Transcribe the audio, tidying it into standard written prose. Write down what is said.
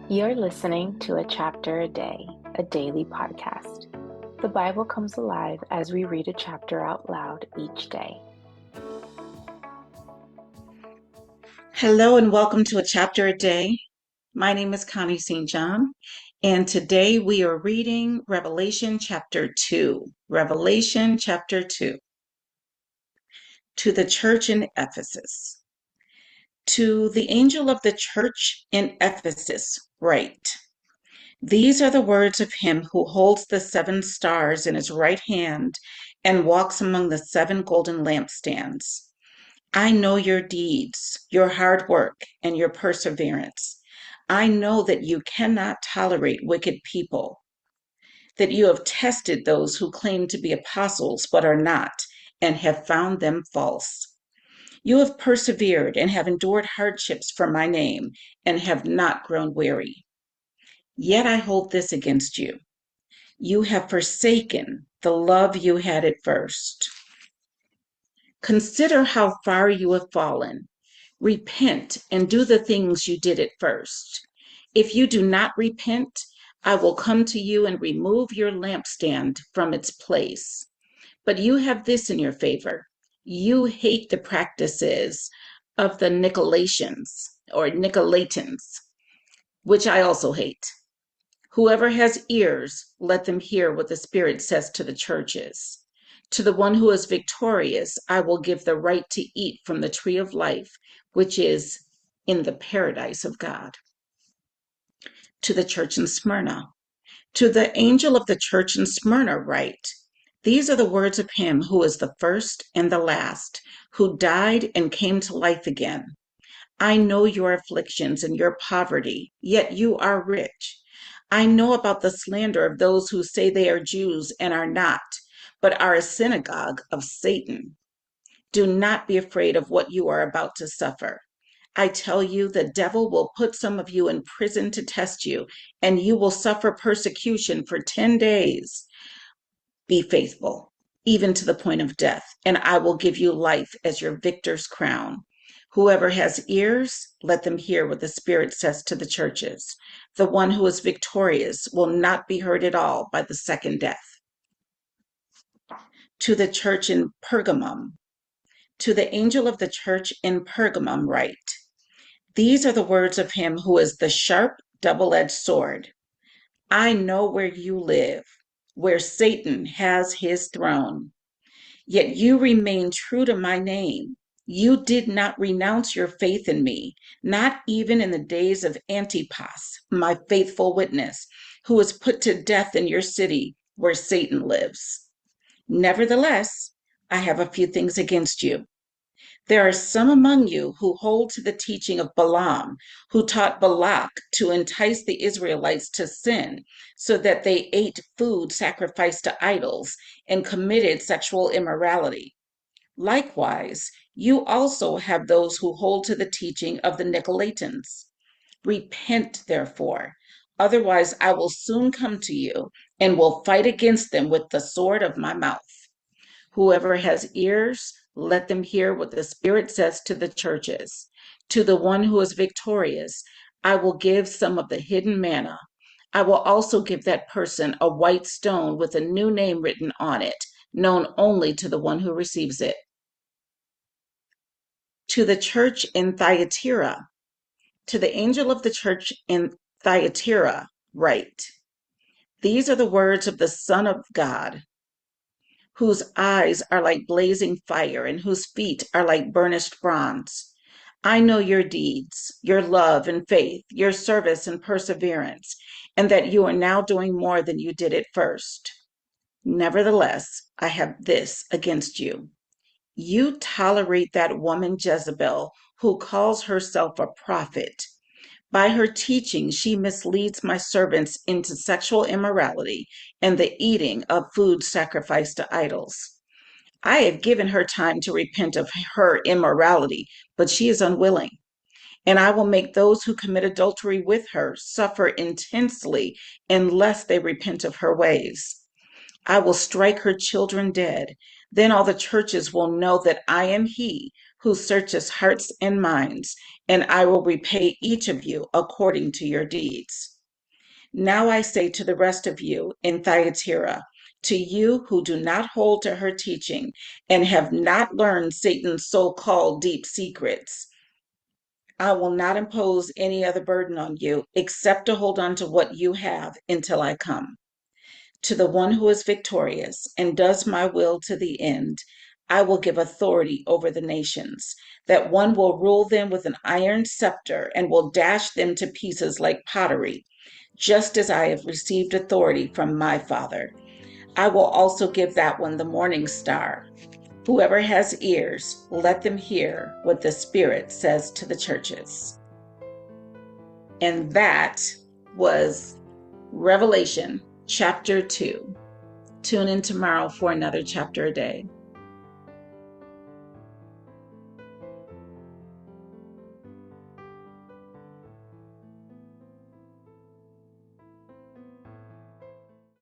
You're listening to A Chapter a Day, a daily podcast. The Bible comes alive as we read a chapter out loud each day. Hello and welcome to A Chapter a Day. My name is Connie St. John, and today we are reading Revelation chapter 2. Revelation chapter 2. To the church in Ephesus. To the angel of the church in Ephesus, write: These are the words of him who holds the 7 stars in his right hand and walks among the 7 golden lampstands. I know your deeds, your hard work, and your perseverance. I know that you cannot tolerate wicked people, that you have tested those who claim to be apostles but are not, and have found them false. You have persevered and have endured hardships for my name, and have not grown weary. Yet I hold this against you: you have forsaken the love you had at first. Consider how far you have fallen. Repent and do the things you did at first. If you do not repent, I will come to you and remove your lampstand from its place. But you have this in your favor: you hate the practices of the Nicolaitans, which I also hate. Whoever has ears, let them hear what the Spirit says to the churches. To the one who is victorious, I will give the right to eat from the tree of life, which is in the paradise of God. To the church in Smyrna. To the angel of the church in Smyrna write: These are the words of him who is the first and the last, who died and came to life again. I know your afflictions and your poverty, yet you are rich. I know about the slander of those who say they are Jews and are not, but are a synagogue of Satan. Do not be afraid of what you are about to suffer. I tell you, the devil will put some of you in prison to test you, and you will suffer persecution for 10 days. Be faithful, even to the point of death, and I will give you life as your victor's crown. Whoever has ears, let them hear what the Spirit says to the churches. The one who is victorious will not be hurt at all by the second death. To the church in Pergamum. To the angel of the church in Pergamum write: These are the words of him who is the sharp, double-edged sword. I know where you live, where Satan has his throne. Yet you remain true to my name. You did not renounce your faith in me, not even in the days of Antipas, my faithful witness, who was put to death in your city where Satan lives. Nevertheless, I have a few things against you. There are some among you who hold to the teaching of Balaam, who taught Balak to entice the Israelites to sin so that they ate food sacrificed to idols and committed sexual immorality. Likewise, you also have those who hold to the teaching of the Nicolaitans. Repent, therefore, otherwise I will soon come to you and will fight against them with the sword of my mouth. Whoever has ears, let them hear what the Spirit says to the churches. To the one who is victorious, I will give some of the hidden manna. I will also give that person a white stone with a new name written on it, known only to the one who receives it. To the church in Thyatira. To the angel of the church in Thyatira, write: These are the words of the Son of God, whose eyes are like blazing fire and whose feet are like burnished bronze. I know your deeds, your love and faith, your service and perseverance, and that you are now doing more than you did at first. Nevertheless, I have this against you: you tolerate that woman Jezebel, who calls herself a prophet. By her teaching, she misleads my servants into sexual immorality and the eating of food sacrificed to idols. I have given her time to repent of her immorality, but she is unwilling. And I will make those who commit adultery with her suffer intensely unless they repent of her ways. I will strike her children dead. Then all the churches will know that I am he who searches hearts and minds, and I will repay each of you according to your deeds. Now I say to the rest of you in Thyatira, to you who do not hold to her teaching and have not learned Satan's so-called deep secrets, I will not impose any other burden on you except to hold on to what you have until I come. To the one who is victorious and does my will to the end, I will give authority over the nations, that one will rule them with an iron scepter and will dash them to pieces like pottery, just as I have received authority from my Father. I will also give that one the morning star. Whoever has ears, let them hear what the Spirit says to the churches. And that was Revelation chapter 2. Tune in tomorrow for another chapter a day.